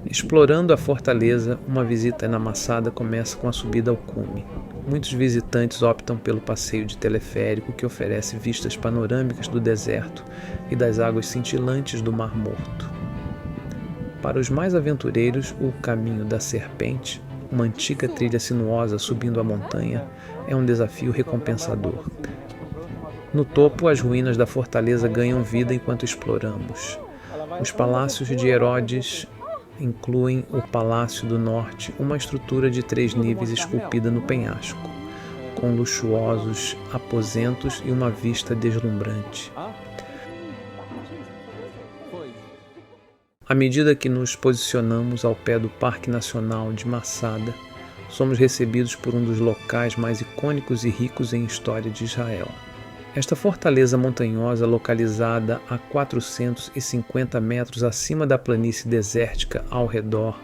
Explorando a fortaleza, uma visita na Masada começa com a subida ao cume. Muitos visitantes optam pelo passeio de teleférico, que oferece vistas panorâmicas do deserto e das águas cintilantes do Mar Morto. Para os mais aventureiros, o Caminho da Serpente, uma antiga trilha sinuosa subindo a montanha, é um desafio recompensador. No topo, as ruínas da fortaleza ganham vida enquanto exploramos. Os palácios de Herodes incluem o Palácio do Norte, uma estrutura de 3 níveis esculpida no penhasco, com luxuosos aposentos e uma vista deslumbrante. À medida que nos posicionamos ao pé do Parque Nacional de Masada, somos recebidos por um dos locais mais icônicos e ricos em história de Israel. Esta fortaleza montanhosa, localizada a 450 metros acima da planície desértica ao redor,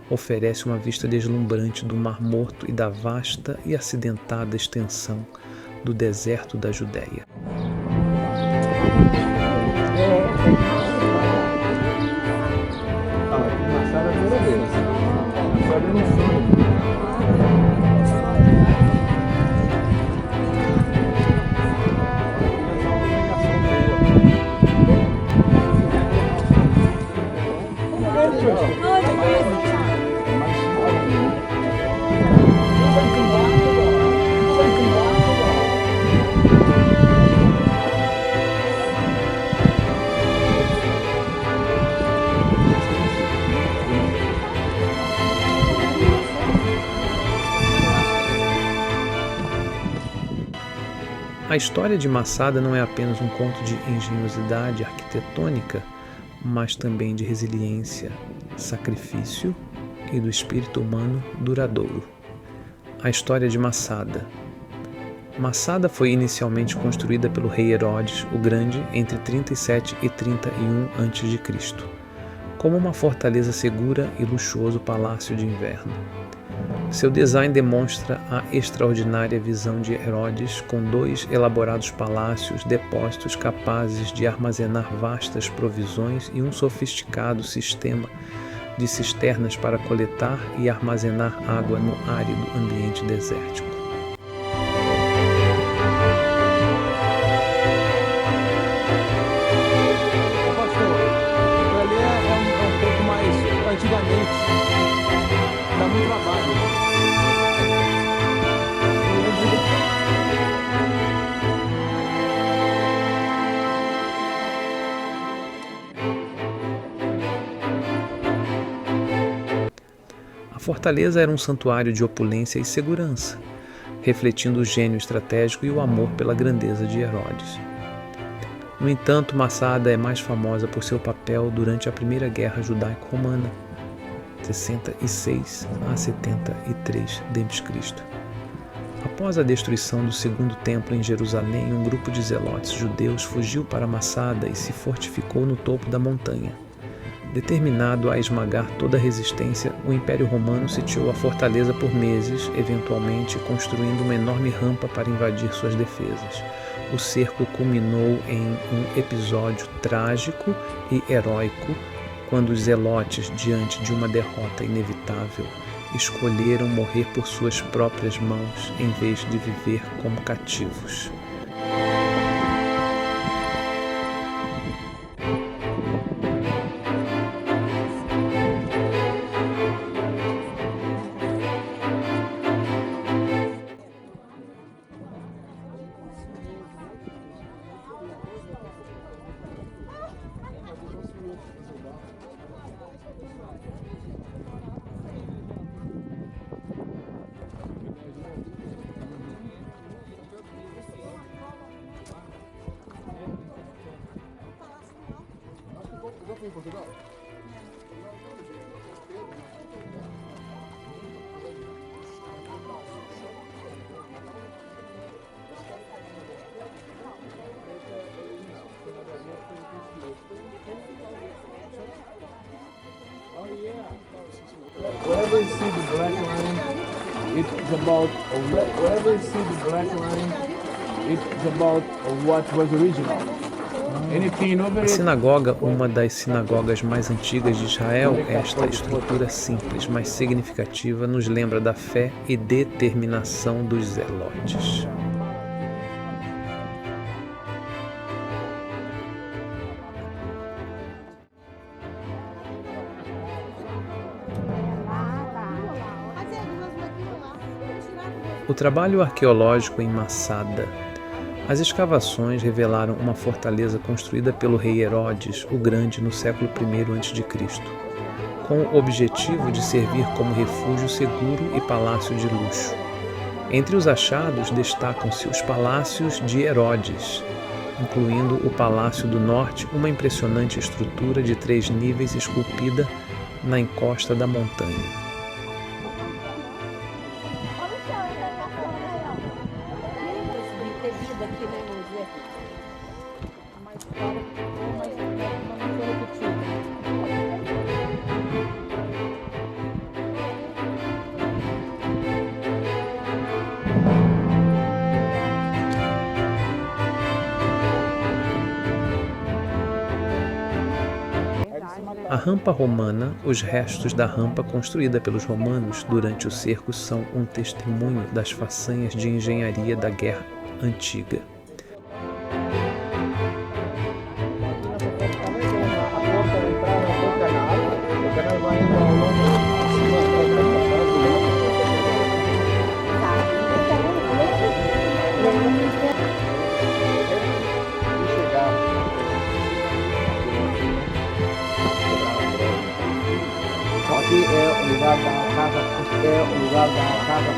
oferece uma vista deslumbrante do Mar Morto e da vasta e acidentada extensão do deserto da Judéia. A história de Masada não é apenas um conto de engenhosidade arquitetônica, mas também de resiliência, sacrifício e do espírito humano duradouro. A história de Masada. Masada foi inicialmente construída pelo rei Herodes o Grande entre 37 e 31 a.C., como uma fortaleza segura e luxuoso palácio de inverno. Seu design demonstra a extraordinária visão de Herodes, com 2 elaborados palácios, depósitos capazes de armazenar vastas provisões e um sofisticado sistema de cisternas para coletar e armazenar água no árido ambiente desértico. Dá muito trabalho. A fortaleza era um santuário de opulência e segurança, refletindo o gênio estratégico e o amor pela grandeza de Herodes. No entanto, Masada é mais famosa por seu papel durante a Primeira Guerra Judaico-Romana, 66 a 73 d.C. Após a destruição do Segundo Templo em Jerusalém, um grupo de zelotes judeus fugiu para Masada e se fortificou no topo da montanha. Determinado a esmagar toda a resistência, o Império Romano sitiou a fortaleza por meses, eventualmente construindo uma enorme rampa para invadir suas defesas. O cerco culminou em um episódio trágico e heróico, quando os zelotes, diante de uma derrota inevitável, escolheram morrer por suas próprias mãos em vez de viver como cativos. em Portugal? Wherever you see the black line, it's about wherever you see the black line, it's about what was original. Anything over A it. sinagoga, uma das sinagogas mais antigas de Israel, esta estrutura simples, mas significativa, nos lembra da fé e determinação dos zelotes. O trabalho arqueológico em Massada. As escavações revelaram uma fortaleza construída pelo rei Herodes o Grande no século I a.C., com o objetivo de servir como refúgio seguro e palácio de luxo. Entre os achados destacam-se os palácios de Herodes, incluindo o Palácio do Norte, uma impressionante estrutura de 3 níveis esculpida na encosta da montanha. A rampa romana, os restos da rampa construída pelos romanos durante o cerco são um testemunho das façanhas de engenharia da guerra antiga. Aqui é o lugar da casa, é o lugar da casa.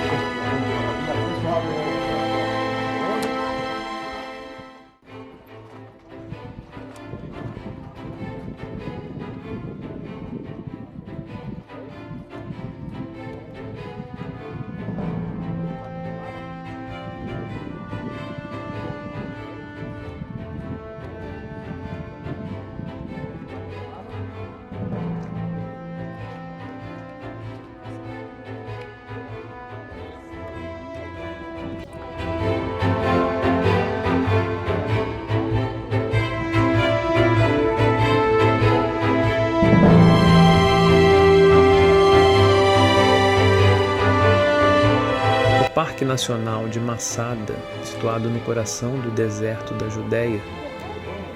O Parque Nacional de Massada, situado no coração do deserto da Judéia,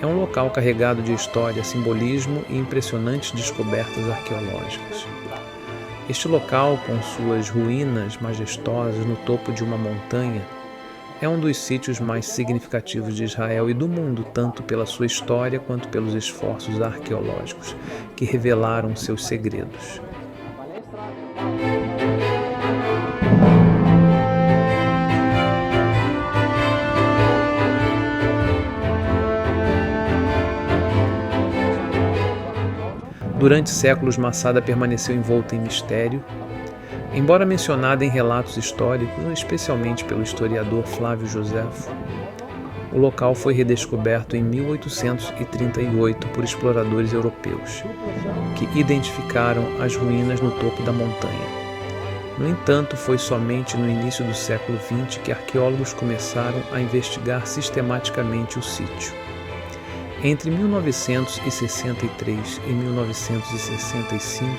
é um local carregado de história, simbolismo e impressionantes descobertas arqueológicas. Este local, com suas ruínas majestosas no topo de uma montanha, é um dos sítios mais significativos de Israel e do mundo, tanto pela sua história quanto pelos esforços arqueológicos que revelaram seus segredos. Durante séculos, Massada permaneceu envolta em mistério. Embora mencionada em relatos históricos, especialmente pelo historiador Flávio Joséfo, o local foi redescoberto em 1838 por exploradores europeus, que identificaram as ruínas no topo da montanha. No entanto, foi somente no início do século XX que arqueólogos começaram a investigar sistematicamente o sítio. Entre 1963 e 1965,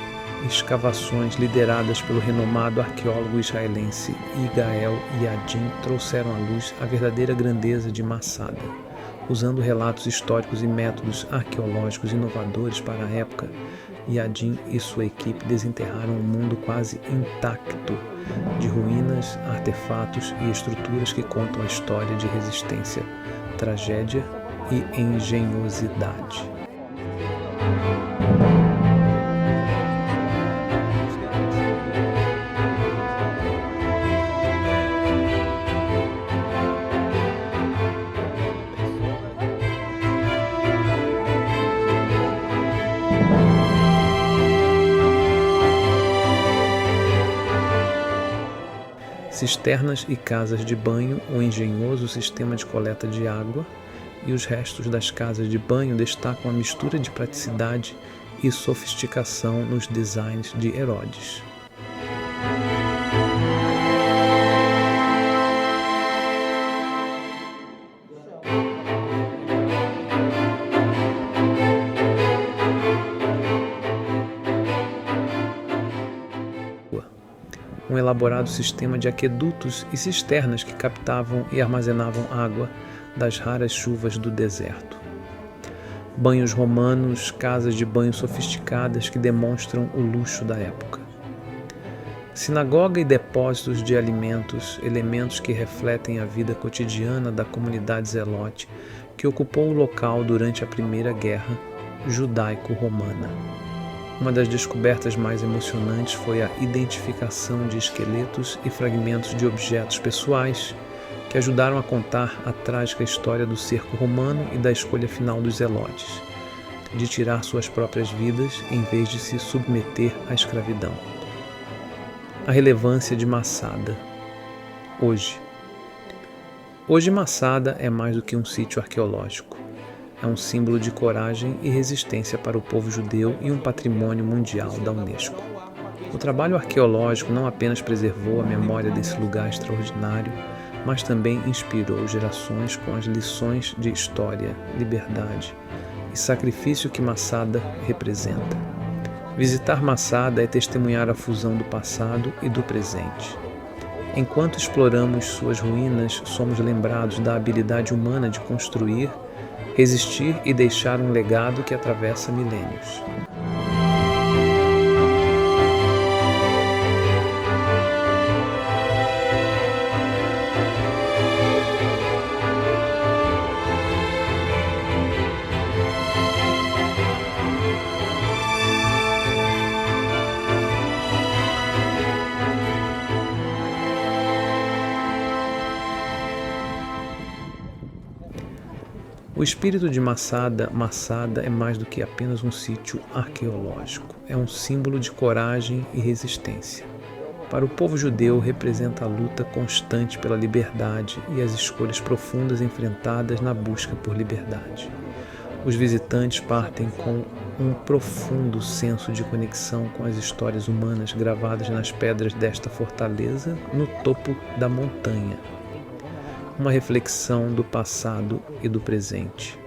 escavações lideradas pelo renomado arqueólogo israelense Yigael Yadin trouxeram à luz a verdadeira grandeza de Massada. Usando relatos históricos e métodos arqueológicos inovadores para a época, Yadin e sua equipe desenterraram um mundo quase intacto de ruínas, artefatos e estruturas que contam a história de resistência, tragédia e engenhosidade. Cisternas e casas de banho, um engenhoso sistema de coleta de água, e os restos das casas de banho destacam a mistura de praticidade e sofisticação nos designs de Herodes. um elaborado sistema de aquedutos e cisternas que captavam e armazenavam água das raras chuvas do deserto. Banhos romanos, casas de banho sofisticadas que demonstram o luxo da época. Sinagoga e depósitos de alimentos, elementos que refletem a vida cotidiana da comunidade zelote que ocupou o local durante a Primeira Guerra Judaico-Romana. Uma das descobertas mais emocionantes foi a identificação de esqueletos e fragmentos de objetos pessoais que ajudaram a contar a trágica história do cerco romano e da escolha final dos zelotes, de tirar suas próprias vidas em vez de se submeter à escravidão. A relevância de Massada. Hoje Massada é mais do que um sítio arqueológico. É um símbolo de coragem e resistência para o povo judeu e um patrimônio mundial da Unesco. O trabalho arqueológico não apenas preservou a memória desse lugar extraordinário, mas também inspirou gerações com as lições de história, liberdade e sacrifício que Massada representa. Visitar Massada é testemunhar a fusão do passado e do presente. Enquanto exploramos suas ruínas, somos lembrados da habilidade humana de construir, resistir e deixar um legado que atravessa milênios. O espírito de Massada é mais do que apenas um sítio arqueológico. É um símbolo de coragem e resistência. Para o povo judeu, representa a luta constante pela liberdade e as escolhas profundas enfrentadas na busca por liberdade. Os visitantes partem com um profundo senso de conexão com as histórias humanas gravadas nas pedras desta fortaleza no topo da montanha. Uma reflexão do passado e do presente.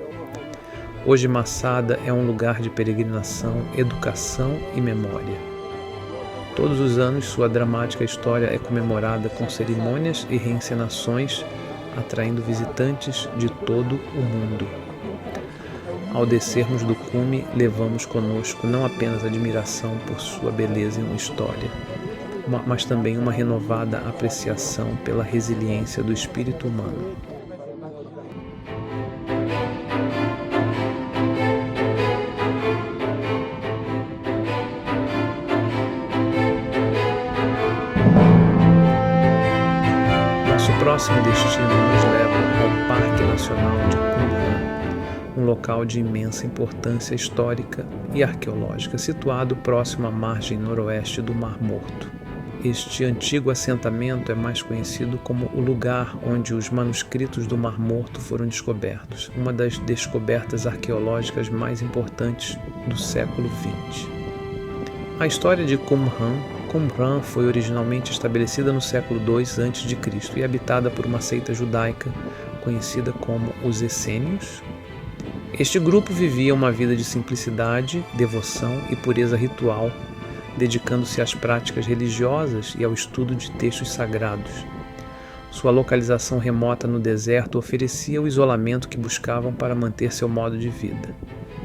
Hoje Massada é um lugar de peregrinação, educação e memória. Todos os anos sua dramática história é comemorada com cerimônias e reencenações, atraindo visitantes de todo o mundo. Ao descermos do cume, levamos conosco não apenas admiração por sua beleza e uma história, mas também uma renovada apreciação pela resiliência do espírito humano. Nosso próximo destino nos leva ao Parque Nacional de Qumran, um local de imensa importância histórica e arqueológica, situado próximo à margem noroeste do Mar Morto. Este antigo assentamento é mais conhecido como o lugar onde os manuscritos do Mar Morto foram descobertos, uma das descobertas arqueológicas mais importantes do século XX. A história de Qumran foi originalmente estabelecida no século II a.C. e habitada por uma seita judaica conhecida como os essênios. Este grupo vivia uma vida de simplicidade, devoção e pureza ritual, dedicando-se às práticas religiosas e ao estudo de textos sagrados. Sua localização remota no deserto oferecia o isolamento que buscavam para manter seu modo de vida.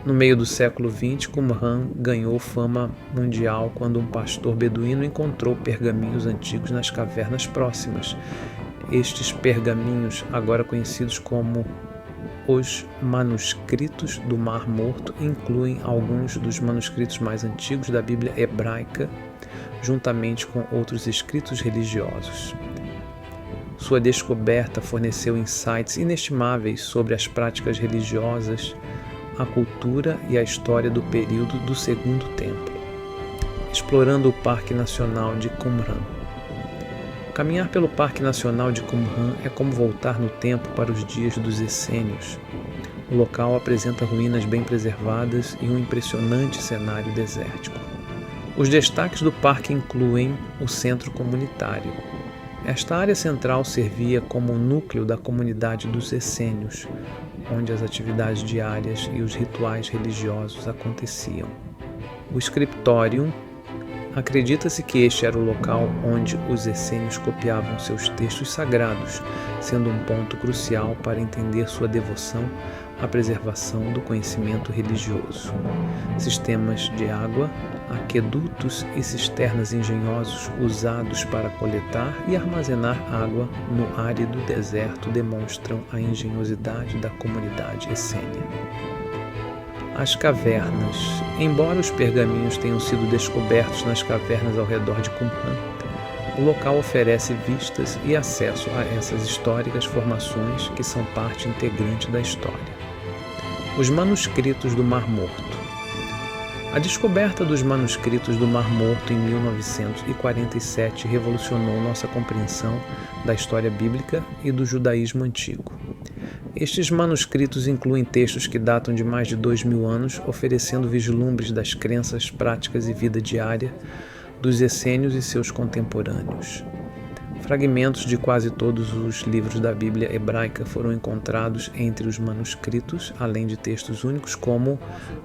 No meio do século XX, Qumran ganhou fama mundial quando um pastor beduíno encontrou pergaminhos antigos nas cavernas próximas. Estes pergaminhos, agora conhecidos como os manuscritos do Mar Morto, incluem alguns dos manuscritos mais antigos da Bíblia hebraica, juntamente com outros escritos religiosos. Sua descoberta forneceu insights inestimáveis sobre as práticas religiosas, a cultura e a história do período do Segundo Templo. Explorando o Parque Nacional de Qumran. Caminhar pelo Parque Nacional de Qumran é como voltar no tempo para os dias dos essênios. O local apresenta ruínas bem preservadas e um impressionante cenário desértico. Os destaques do parque incluem o centro comunitário. Esta área central servia como o núcleo da comunidade dos essênios, onde as atividades diárias e os rituais religiosos aconteciam. O scriptorium, Acredita-se que este era o local onde os essênios copiavam seus textos sagrados, sendo um ponto crucial para entender sua devoção à preservação do conhecimento religioso. Sistemas de água, aquedutos e cisternas engenhosos usados para coletar e armazenar água no árido deserto demonstram a engenhosidade da comunidade essênia. As cavernas. Embora os pergaminhos tenham sido descobertos nas cavernas ao redor de Qumran, o local oferece vistas e acesso a essas históricas formações que são parte integrante da história. Os manuscritos do Mar Morto. A descoberta dos manuscritos do Mar Morto em 1947 revolucionou nossa compreensão da história bíblica e do judaísmo antigo. Estes manuscritos incluem textos que datam de mais de 2000 anos, oferecendo vislumbres das crenças, práticas e vida diária dos essênios e seus contemporâneos. Fragmentos de quase todos os livros da Bíblia hebraica foram encontrados entre os manuscritos, além de textos únicos como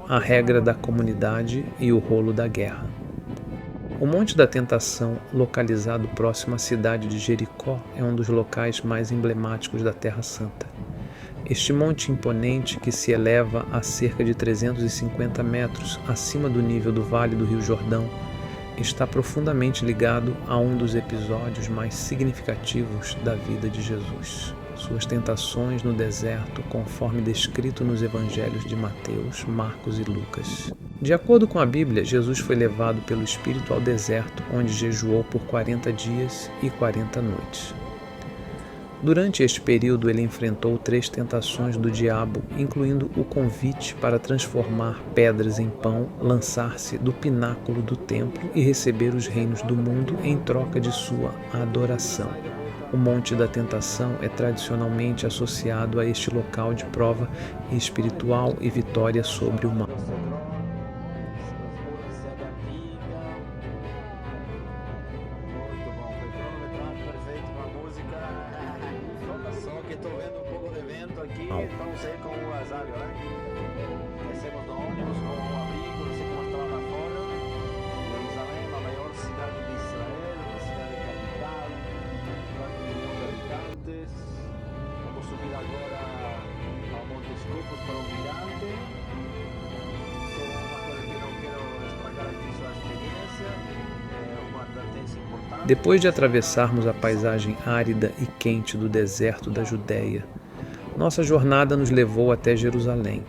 a Regra da Comunidade e o Rolo da Guerra. O Monte da Tentação, localizado próximo à cidade de Jericó, é um dos locais mais emblemáticos da Terra Santa. Este monte imponente, que se eleva a cerca de 350 metros acima do nível do Vale do Rio Jordão, está profundamente ligado a um dos episódios mais significativos da vida de Jesus, suas tentações no deserto, conforme descrito nos evangelhos de Mateus, Marcos e Lucas. De acordo com a Bíblia, Jesus foi levado pelo Espírito ao deserto, onde jejuou por 40 dias e 40 noites. Durante este período, ele enfrentou 3 tentações do diabo, incluindo o convite para transformar pedras em pão, lançar-se do pináculo do templo e receber os reinos do mundo em troca de sua adoração. O Monte da Tentação é tradicionalmente associado a este local de prova espiritual e vitória sobre o mal. Estamos aí com o agasalho, né? Descemos no ônibus com o abrigo, não sei como estava lá fora. Jerusalém, a maior cidade de Israel, uma cidade capital, 4 milhões de habitantes. Vamos subir agora ao Monte Escopos para o Mirante. Só uma coisa que não quero estragar aqui sua experiência, é uma advertência importante. Depois de atravessarmos a paisagem árida e quente do deserto da Judéia, nossa jornada nos levou até Jerusalém,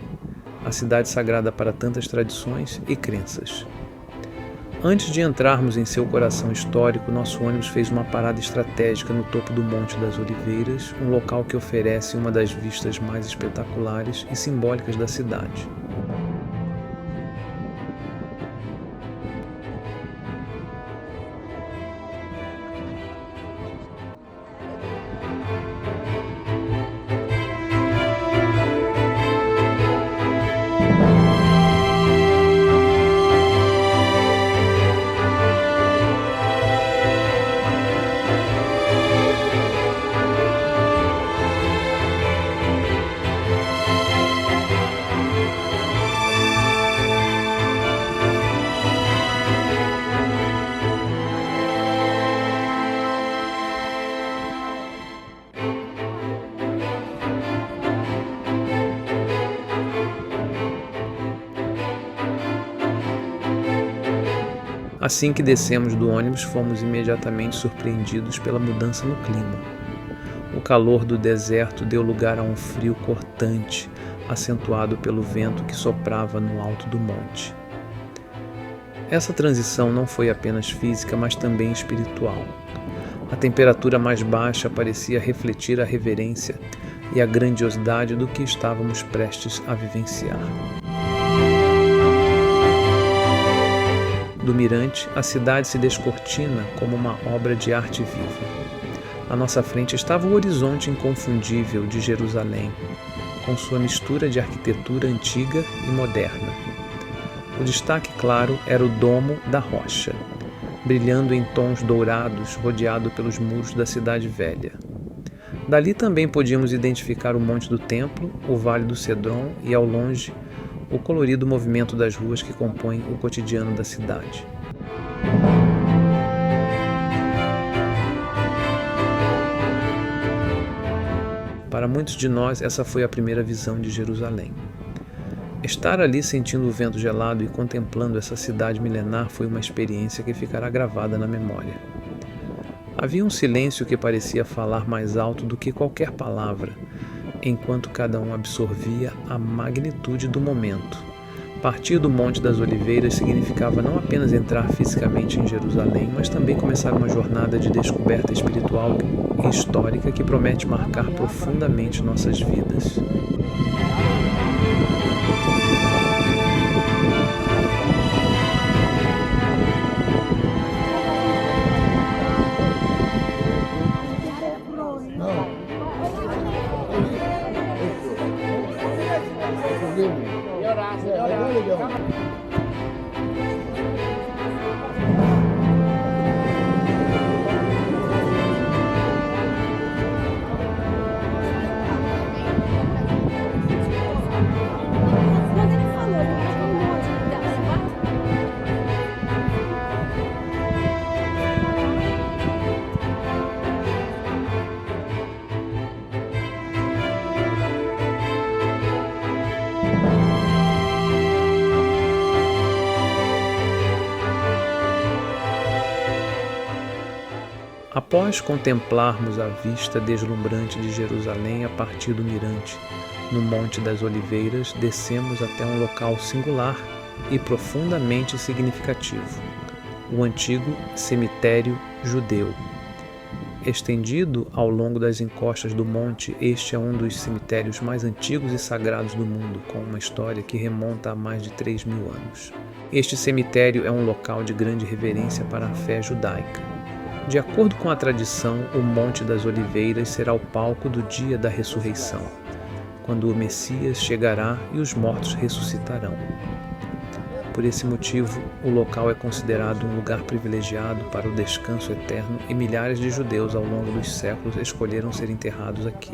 a cidade sagrada para tantas tradições e crenças. Antes de entrarmos em seu coração histórico, nosso ônibus fez uma parada estratégica no topo do Monte das Oliveiras, um local que oferece uma das vistas mais espetaculares e simbólicas da cidade. Assim que descemos do ônibus, fomos imediatamente surpreendidos pela mudança no clima. O calor do deserto deu lugar a um frio cortante, acentuado pelo vento que soprava no alto do monte. Essa transição não foi apenas física, mas também espiritual. A temperatura mais baixa parecia refletir a reverência e a grandiosidade do que estávamos prestes a vivenciar. Do mirante, a cidade se descortina como uma obra de arte viva. À nossa frente estava o horizonte inconfundível de Jerusalém, com sua mistura de arquitetura antiga e moderna. O destaque claro era o Domo da Rocha, brilhando em tons dourados, rodeado pelos muros da cidade velha. Dali também podíamos identificar o Monte do Templo, o Vale do Cedron e, ao longe, o colorido movimento das ruas que compõem o cotidiano da cidade. Para muitos de nós, essa foi a primeira visão de Jerusalém. Estar ali sentindo o vento gelado e contemplando essa cidade milenar foi uma experiência que ficará gravada na memória. Havia um silêncio que parecia falar mais alto do que qualquer palavra, enquanto cada um absorvia a magnitude do momento. Partir do Monte das Oliveiras significava não apenas entrar fisicamente em Jerusalém, mas também começar uma jornada de descoberta espiritual e histórica que promete marcar profundamente nossas vidas. Após contemplarmos a vista deslumbrante de Jerusalém a partir do mirante, no Monte das Oliveiras, descemos até um local singular e profundamente significativo, o antigo cemitério judeu. Estendido ao longo das encostas do monte, este é um dos cemitérios mais antigos e sagrados do mundo, com uma história que remonta a mais de 3.000 anos. Este cemitério é um local de grande reverência para a fé judaica. De acordo com a tradição, o Monte das Oliveiras será o palco do dia da ressurreição, quando o Messias chegará e os mortos ressuscitarão. Por esse motivo, o local é considerado um lugar privilegiado para o descanso eterno e milhares de judeus ao longo dos séculos escolheram ser enterrados aqui.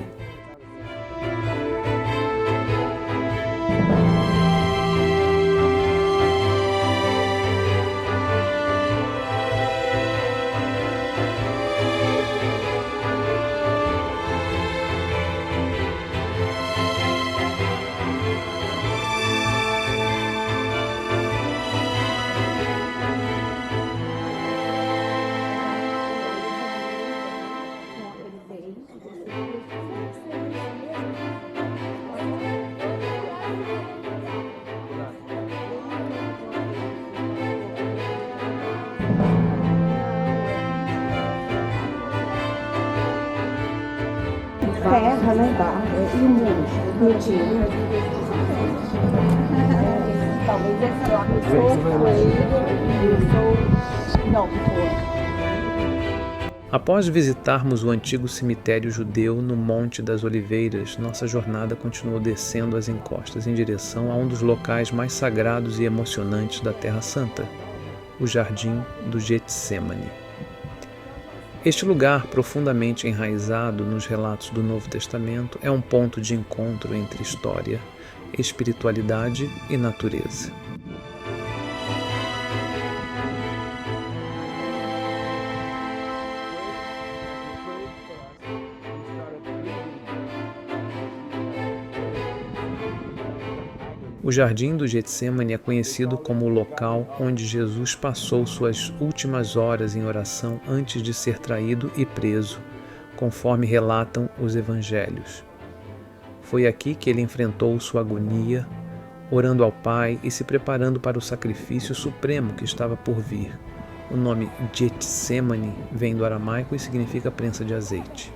Terra, né, barro, e o muro, mentira. Talvez esse lá Após visitarmos o antigo cemitério judeu no Monte das Oliveiras, nossa jornada continuou descendo as encostas em direção a um dos locais mais sagrados e emocionantes da Terra Santa, o Jardim do Getsêmani. Este lugar, profundamente enraizado nos relatos do Novo Testamento, é um ponto de encontro entre história, espiritualidade e natureza. O Jardim do Getsêmani é conhecido como o local onde Jesus passou suas últimas horas em oração antes de ser traído e preso, conforme relatam os evangelhos. Foi aqui que ele enfrentou sua agonia, orando ao Pai e se preparando para o sacrifício supremo que estava por vir. O nome Getsêmani vem do aramaico e significa prensa de azeite,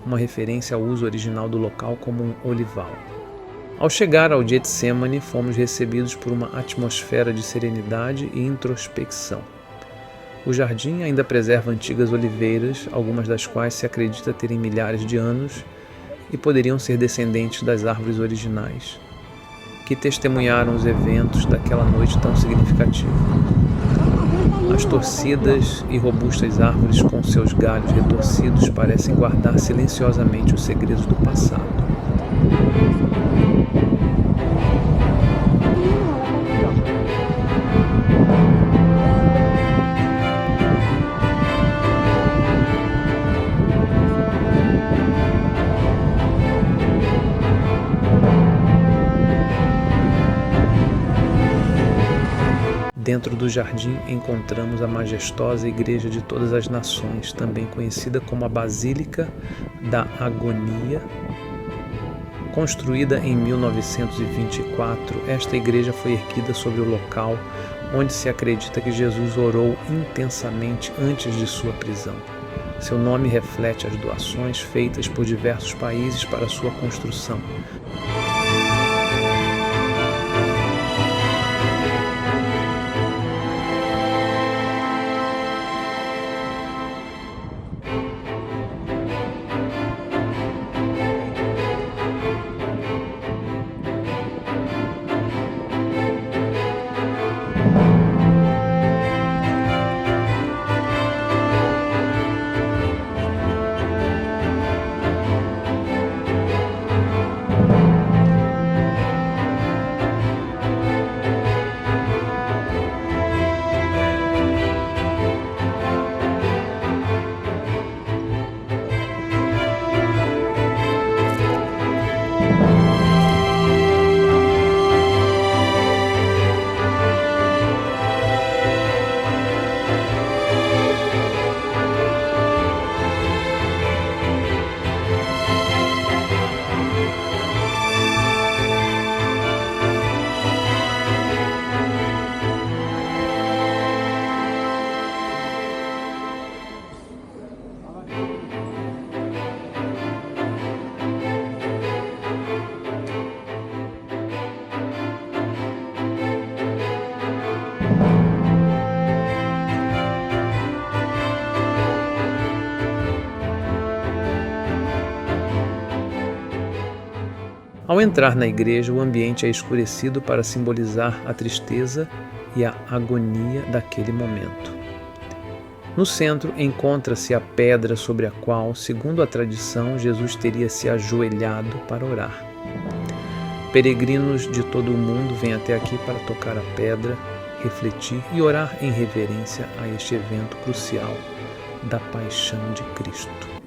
uma referência ao uso original do local como um olival. Ao chegar ao Getsêmani, fomos recebidos por uma atmosfera de serenidade e introspecção. O jardim ainda preserva antigas oliveiras, algumas das quais se acredita terem milhares de anos e poderiam ser descendentes das árvores originais, que testemunharam os eventos daquela noite tão significativa. As torcidas e robustas árvores com seus galhos retorcidos parecem guardar silenciosamente os segredos do passado. centro do jardim encontramos a majestosa Igreja de Todas as Nações, também conhecida como a Basílica da Agonia. Construída em 1924, esta igreja foi erguida sobre o local onde se acredita que Jesus orou intensamente antes de sua prisão. Seu nome reflete as doações feitas por diversos países para sua construção. Ao entrar na igreja, o ambiente é escurecido para simbolizar a tristeza e a agonia daquele momento. No centro encontra-se a pedra sobre a qual, segundo a tradição, Jesus teria se ajoelhado para orar. Peregrinos de todo o mundo vêm até aqui para tocar a pedra, refletir e orar em reverência a este evento crucial da paixão de Cristo.